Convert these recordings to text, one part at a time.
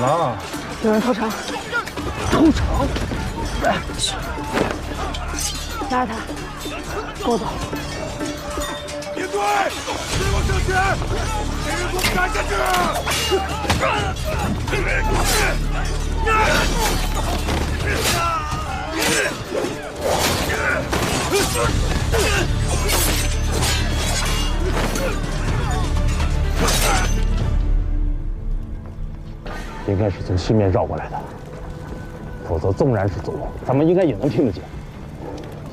了？有人偷城。偷城？来，拉着他，跟我走。别队，别往上前，给人给我赶下去！应该是从西面绕过来的，否则纵然是走路，咱们应该也能听得见。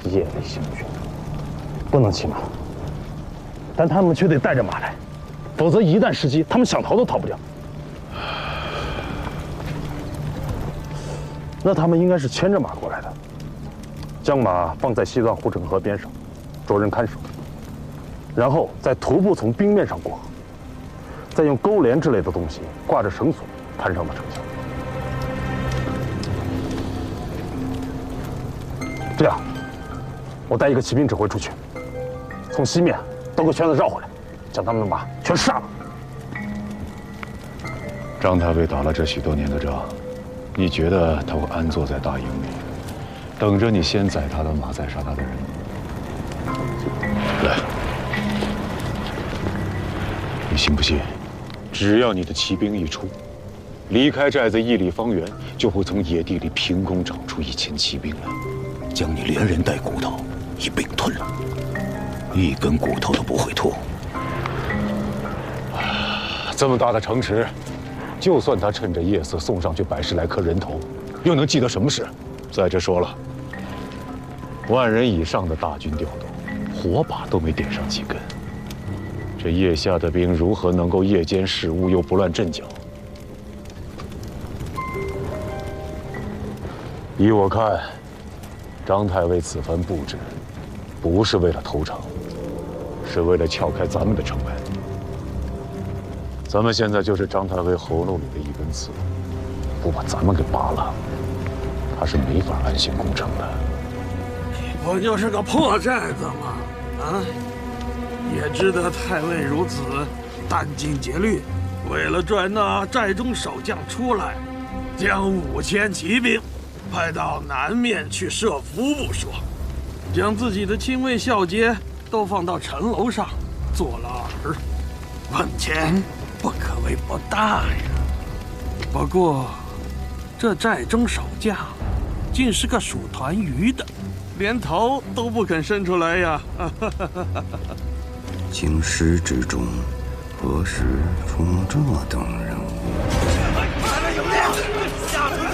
夜里行军，不能骑马，但他们却得带着马来，否则一旦失机，他们想逃都逃不掉。那他们应该是牵着马过来的，将马放在西藏护城河边上，着人看守，然后再徒步从冰面上过河，再用钩镰之类的东西挂着绳索攀上了城墙。这样，我带一个骑兵指挥出去，从西面兜个圈子绕回来，将他们的马全杀了。张太尉打了这许多年的仗，你觉得他会安坐在大营里，等着你先宰他的马，再杀他的人吗？来，你信不信？只要你的骑兵一出，离开寨子1里方圆，就会从野地里凭空长出1000骑兵来，将你连人带骨头一并吞了，一根骨头都不会吐。这么大的城池，就算他趁着夜色送上去100来颗人头，又能记得什么事？再者说了，10000人以上的大军调动，火把都没点上几根，这叶下的兵如何能够夜间视物又不乱阵脚？依我看，张太尉此番布置，不是为了投诚，是为了撬开咱们的城门。咱们现在就是张太尉喉咙里的一根刺，不把咱们给拔了，他是没法安心攻城的。不就是个破寨子吗？啊，也知得太尉如此殚精竭虑，为了拽那寨中守将出来，将5000骑兵派到南面去设伏不说，将自己的亲卫孝杰都放到城楼上做了饵，本钱不可谓不大呀。不过，这寨中守将竟是个属团鱼的，连头都不肯伸出来呀！京师之中，何时出这等人物？看来有料，下不得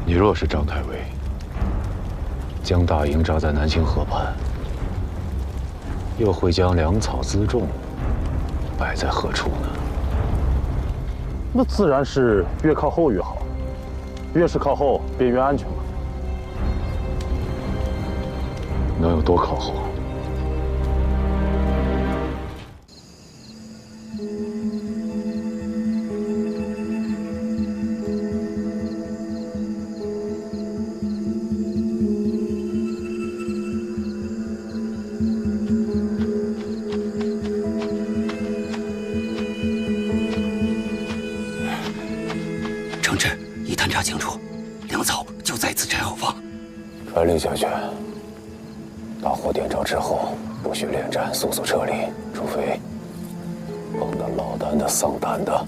你若是张太尉，将大营扎在南清河畔，又会将粮草辎重摆在何处呢？那自然是越靠后越好，越是靠后便越安全嘛。能有多靠后？传令下去，大火点着之后，不许恋战，速速撤离，除非碰到老胆的、丧胆的，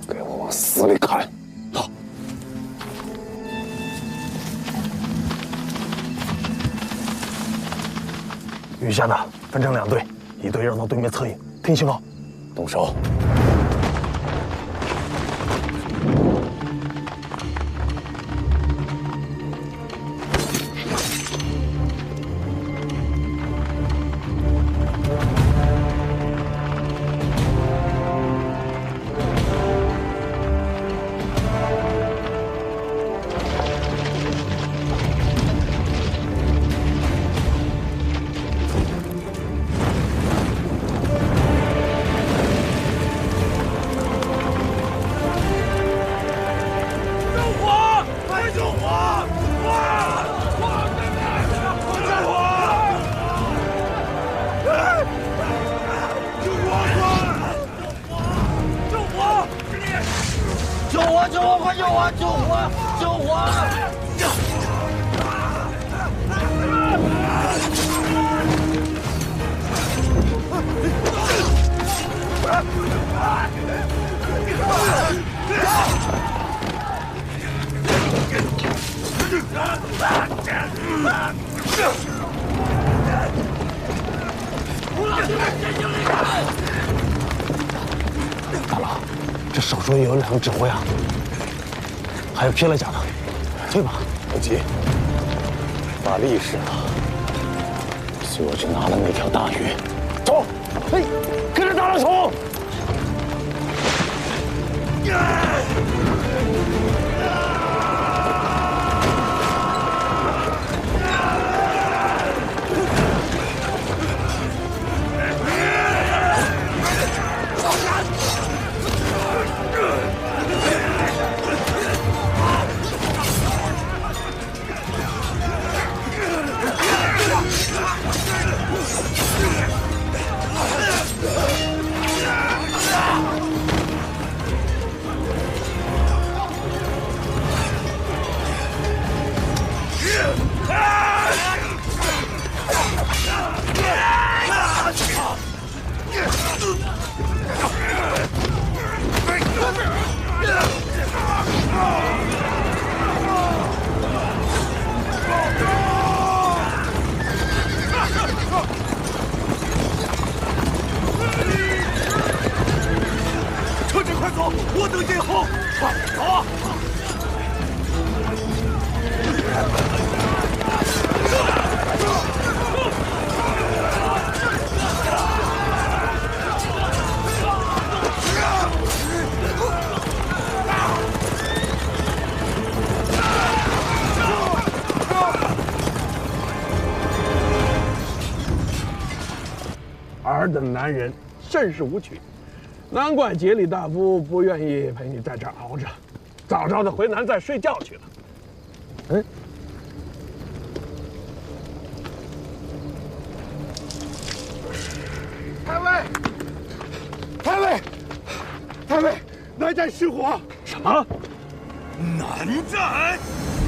给我往死里砍！好。余下的分成2队，一队绕到对面策应，听信号，动手。大佬，这少说也有2个指挥啊，还有披了甲的，退吧。不急，把力使了，随我去拿了那条大鱼。走，嘿，跟着大佬冲！车长，快走！我等殿后，快走啊！尔等男人甚是无趣，难怪杰里大夫不愿意陪你在这儿熬着，早早的回南再睡觉去了。嗯，太尉，太尉，太尉，南寨失火！什么？南寨？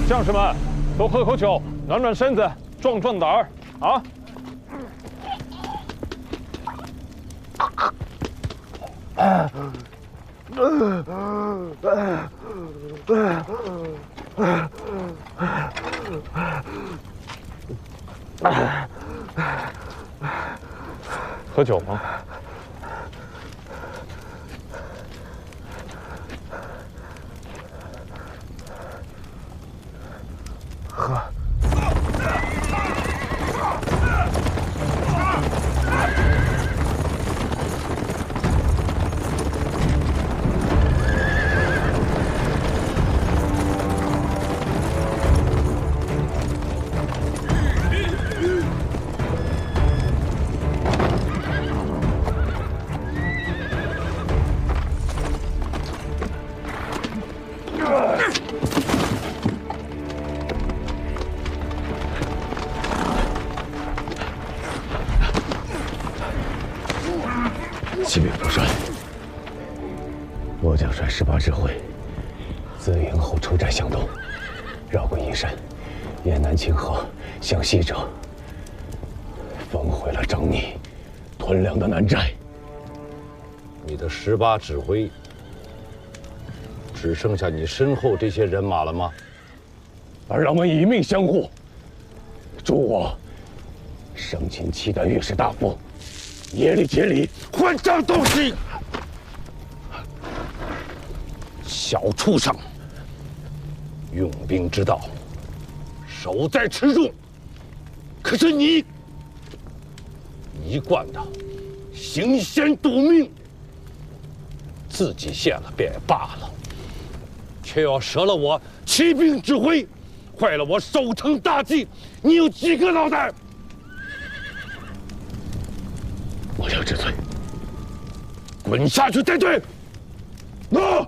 将士们，都喝口酒，暖暖身子，壮壮胆儿啊！喝酒吗？喝。启禀主帅，我将率18支会自营后出寨向东，绕过阴山，沿南清河向西折，焚毁了瘴匿屯粮的南寨。你的18指挥只剩下你身后这些人马了吗？而让我们以命相护，助我生擒契丹御史大夫，耶律杰里换张东西，小畜生，用兵之道，守在池中。可是你一贯的行险赌命，自己陷了便也罢了，却要折了我起兵指挥，坏了我守城大计，你有几个脑袋？我刘知罪，滚下去带队！喏。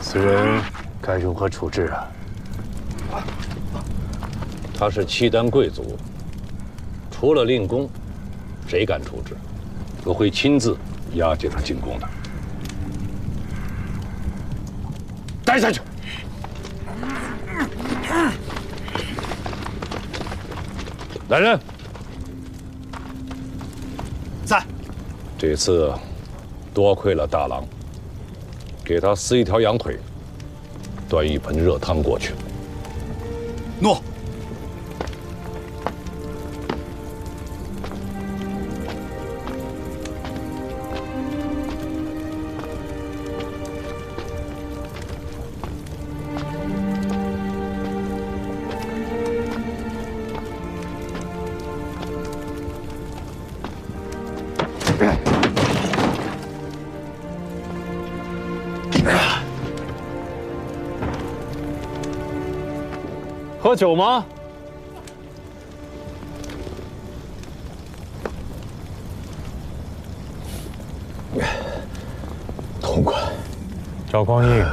此人该如何处置啊？他是契丹贵族，除了令公，谁敢处置？我会亲自押解他进宫的。带下去！来人，在。这次多亏了大郎，给他撕一条羊腿，端一盆热汤过去。诺。喝酒吗？痛快。赵匡胤，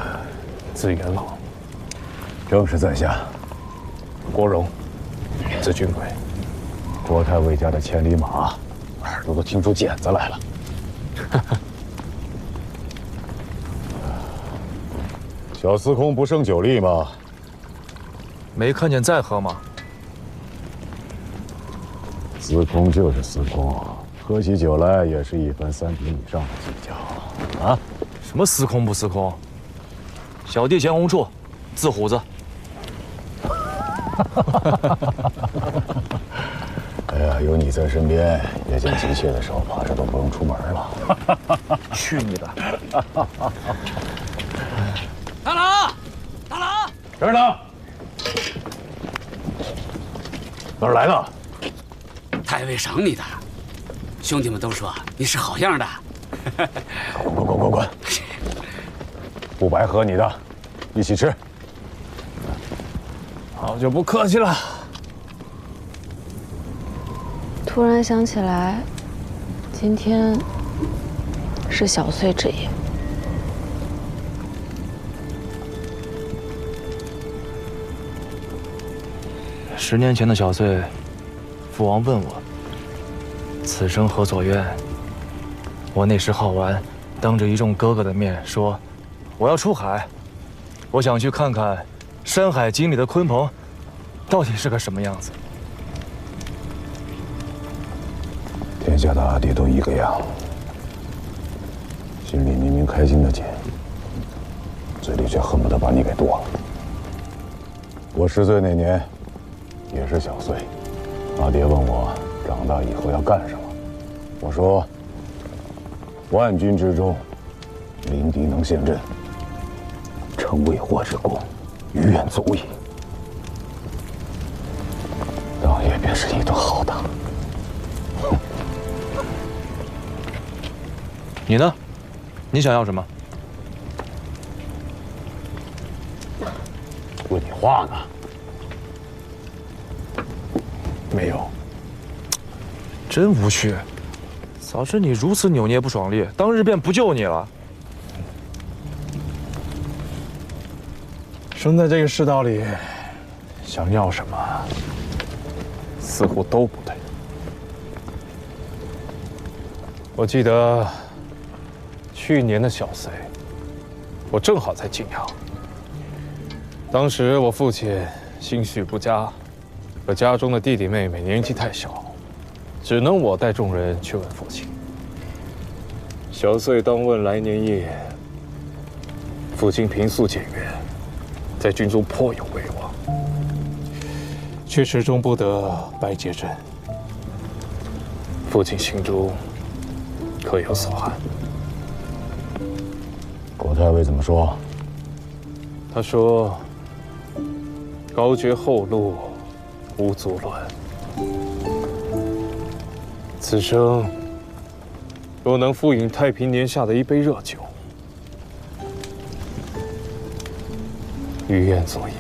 字元老，正是在下。郭荣，字俊贵，郭太尉家的千里马，耳朵都听出茧子来了。小司空不胜酒力吗？没看见在喝吗？司空就是司空，喝起酒来也是1分3品以上的计较啊！什么司空不司空？小弟钱红处，字虎子。哎呀，有你在身边，夜间急切的时候，怕是都不用出门了。去你的！大郎，大郎，这儿呢。哪儿来的？太尉赏你的，兄弟们都说你是好样的。滚！不白喝你的，一起吃。好久不客气了。突然想起来，今天是小岁之夜。10年前的小岁，父王问我：“此生何所愿？”我那时好玩，当着一众哥哥的面说：“我要出海，我想去看看《山海经》里的鲲鹏到底是个什么样子。”天下的阿弟都一个样，心里明明开心的紧，嘴里却恨不得把你给剁了。我10岁那年。也是小岁，阿爹问我长大以后要干什么，我说：万军之中，临敌能陷阵，成未获之功，于愿足矣。当夜便是一顿好打。你呢？你想要什么？问你话呢。没有，真无趣。早知你如此扭捏不爽利，当日便不救你了。生在这个世道里，想要什么，似乎都不对。我记得去年的小岁，我正好在晋阳。当时我父亲心绪不佳，可家中的弟弟妹妹年纪太小，只能我带众人去问父亲。小岁当问来年夜，父亲平素简约，在军中颇有威望，却始终不得拜接朕。父亲心中可有所憾？国太尉怎么说？他说：“高绝后路，无足论。此生若能复饮太平年下的一杯热酒，于愿足矣。”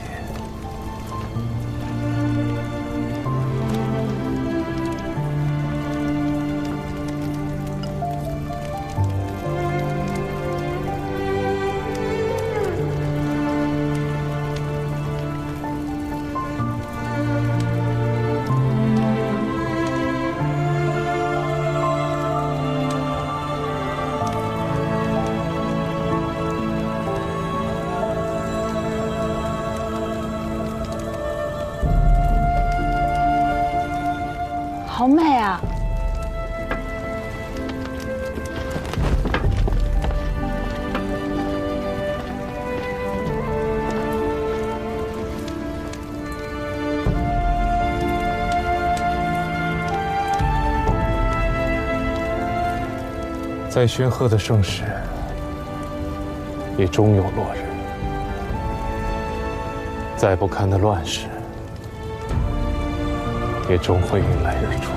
好美啊！再煊赫的盛世，也终有落日；再不堪的乱世，也终会迎来日出。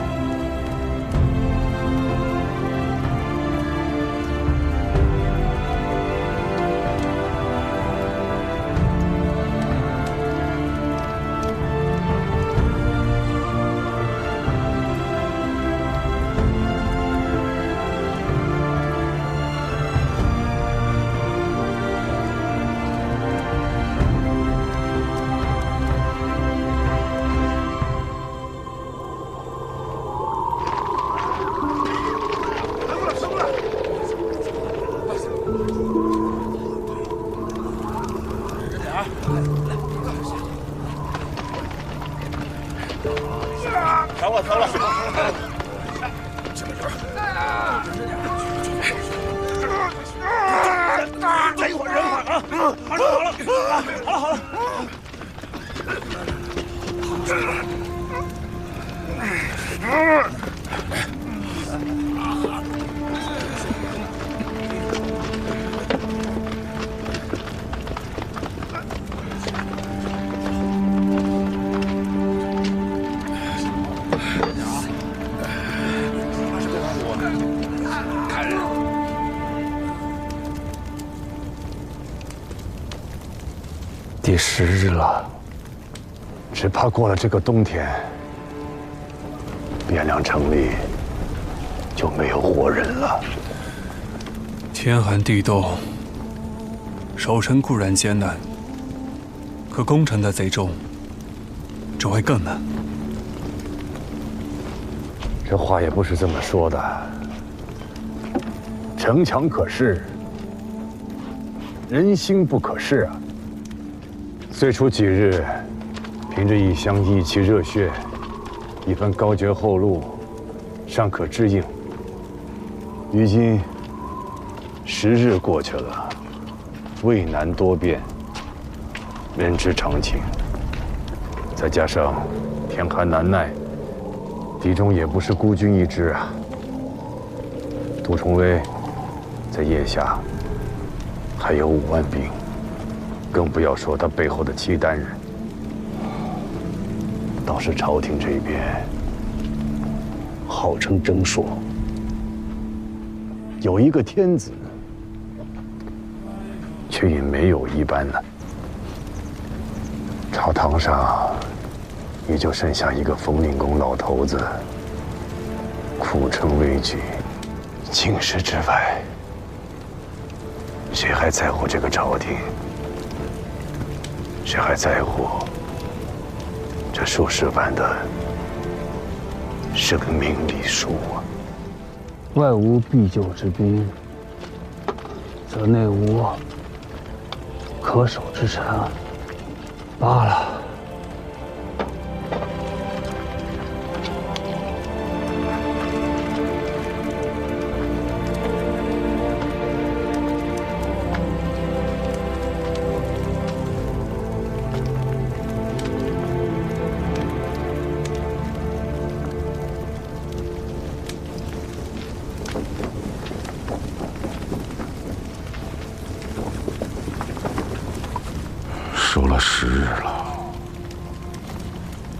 第10日了，只怕过了这个冬天，汴梁城里就没有活人了。天寒地冻，守城固然艰难，可攻城的贼众只会更难。这话也不是这么说的。城墙可视，人心不可视啊。最初几日，凭着一腔义气热血，一番高绝后路，尚可支应。如今10日过去了，渭南多变，人之常情。再加上天寒难耐，敌中也不是孤军一支啊。杜重威在腋下还有5万兵。更不要说他背后的契丹人。倒是朝廷这边，号称征朔，有一个天子，却也没有一般呢。朝堂上，也就剩下一个冯令公老头子，苦撑危局。京师之外，谁还在乎这个朝廷？谁还在乎这数十万的生命礼数啊？外无必救之兵，则内无可守之臣。罢了。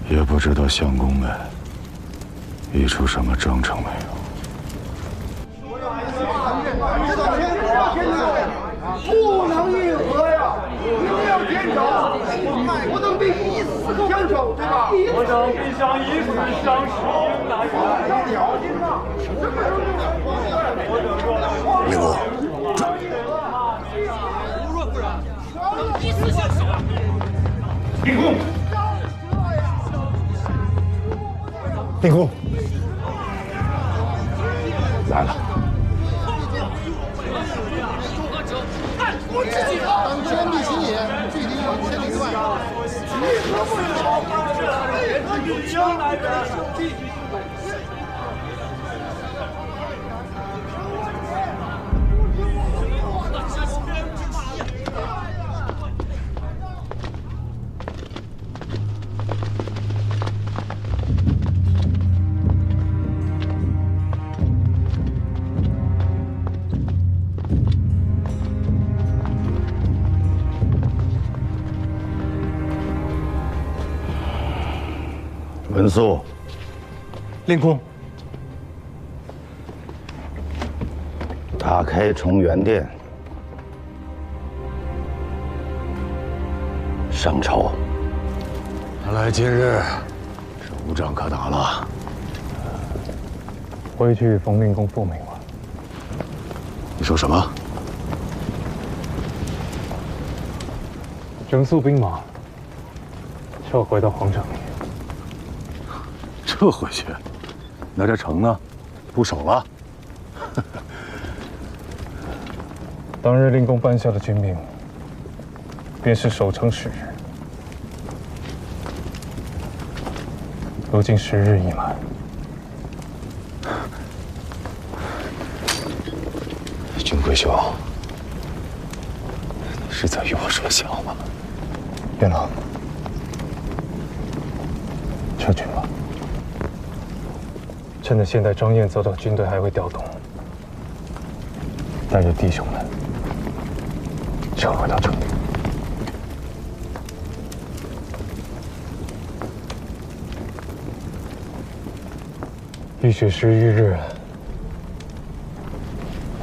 也不知道相公们议出什么章程没有。不能议和呀！你们要坚守，不能对一死相守，对吧？我等必向以死相许，应哪要小心呐！令公，以死相守。令公，令公，来了。当坚壁清野，距离千里之外。为何不能？有将来的兄弟。文肃，令公，打开重元殿，上朝。看来今日是无仗可打了。回去冯令公复命了。你说什么？整肃兵马，撤回到皇城里。撤回去？那这城呢？不守了？当日令公颁下的军命，便是守城10日。如今10日已满，君贵兄，你是在与我说笑吗？元朗，撤军吧。趁着现在张燕走到军队还会调动，带着弟兄们撤回到城里。浴血11日，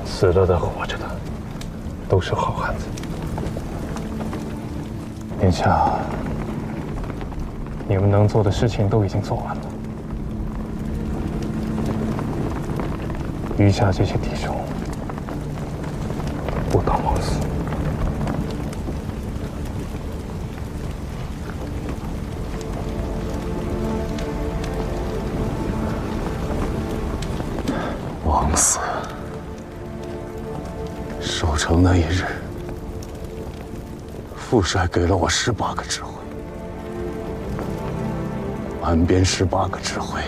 死了的、活着的，都是好汉子。眼下，你们能做的事情都已经做完了。余下这些弟兄，不当枉死。枉死！守城那一日，副帅给了我18个指挥，安边18个指挥，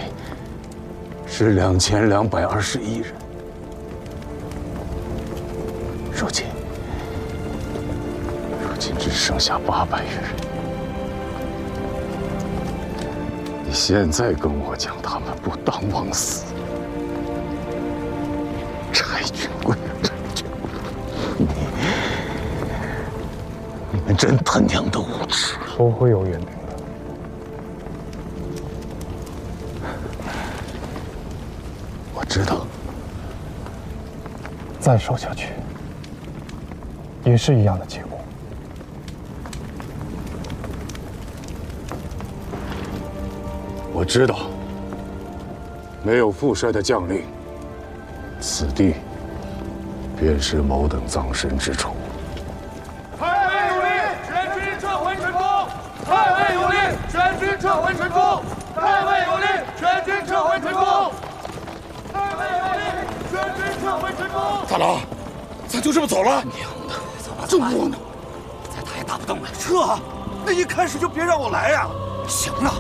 是2221人。如今只剩下800余人。你现在跟我讲他们不当枉死，拆军规啊，拆军规！你们真他娘的无耻！说会有援兵的。我知道。再守下去，也是一样的结果。我知道，没有副帅的将令，此地便是某等葬身之处。太尉有令，全军撤回成功！太尉有令，全军撤回成功！太尉有令，全军撤回成功！太尉有令，全军撤回成功！大郎，咱就这么走了？娘的，怎么这么窝囊？再打也打不动了。撤啊！那一开始就别让我来呀！行了。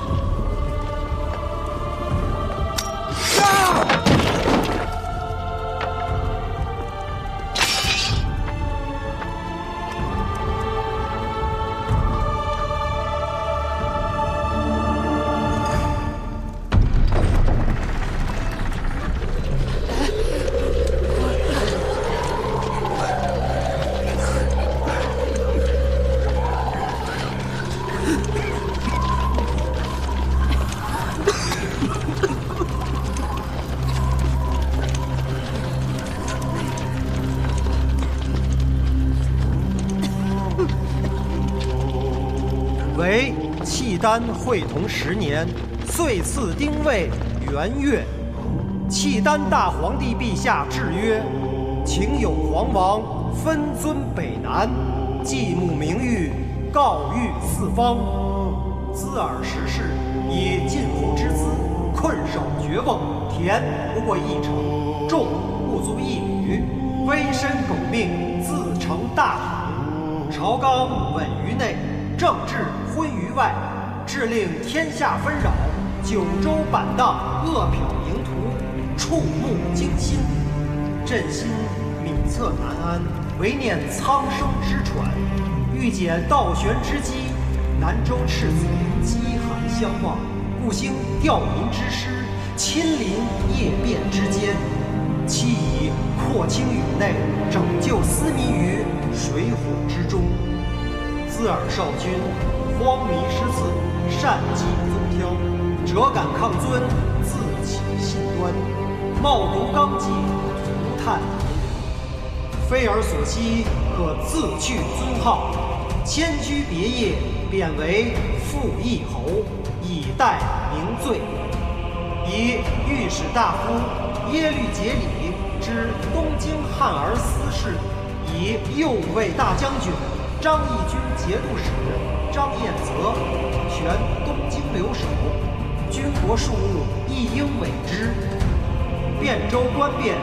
丹会同10年，岁次丁未元月，契丹大皇帝陛下制曰：请有皇王分尊北南，祭墓名誉，告谕四方。兹尔时事，以晋侯之资，困守绝瓮，田不过1城，众不足1旅，危身苟命，自成大土。朝纲稳于内，政治昏于外，致令天下纷扰，九州板荡，恶殍盈途，触目惊心。朕心敏测难安，唯念苍生之喘，欲解倒悬之机。南州赤子饥寒相望，故兴吊民之师，亲临夜变之间，期以扩清宇内，拯救斯民于水火之中。兹尔少君，荒民失此，善计宗挑，辄敢抗尊，自起信端，冒读纲纪，涂炭非尔所希，可自去尊号，迁居别业，贬为副议侯，以待明罪。以御史大夫耶律节里之东京汉儿司事，以右卫大将军张义军节度使张彦泽权东京留守，军国庶务亦应委之。汴州官变，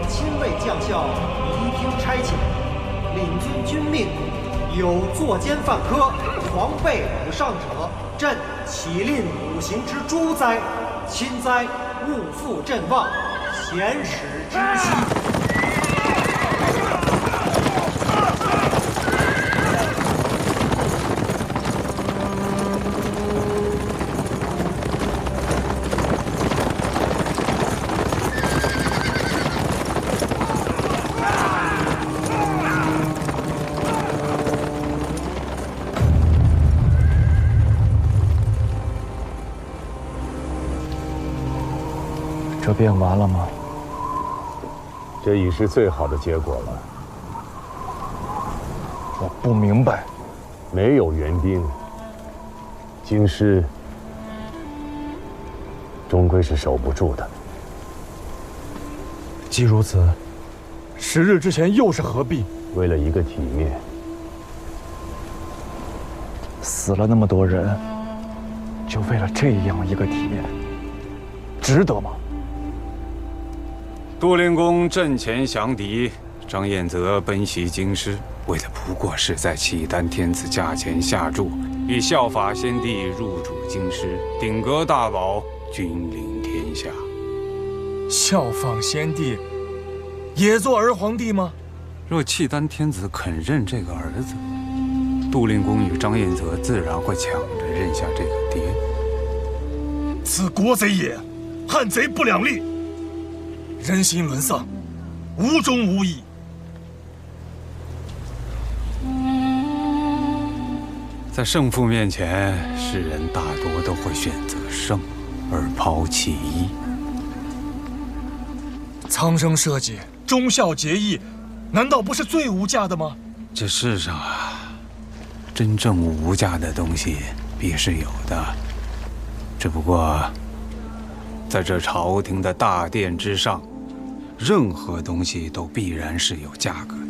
亲卫将校宜听差遣，领遵军命。有作奸犯科、狂悖五上者，朕岂吝五行之诛哉！亲哉，勿负朕望，贤使之息。这变完了吗？这已是最好的结果了。我不明白，没有援兵，京师终归是守不住的。既如此，10日之前又是何必？为了一个体面，死了那么多人，就为了这样一个体面，值得吗？杜令公阵前降敌，张彦泽奔袭京师，为的不过是在契丹天子驾前下注，以效法先帝入主京师，鼎革大宝，君临天下。效仿先帝，也做儿皇帝吗？若契丹天子肯认这个儿子，杜令公与张彦泽自然会抢着认下这个爹。此国贼也，汉贼不两立。人心沦丧，无忠无义。在胜负面前，世人大多都会选择胜，而抛弃义。苍生社稷，忠孝节义，难道不是最无价的吗？这世上啊，真正无价的东西必是有的，只不过在这朝廷的大殿之上，任何东西都必然是有价格的。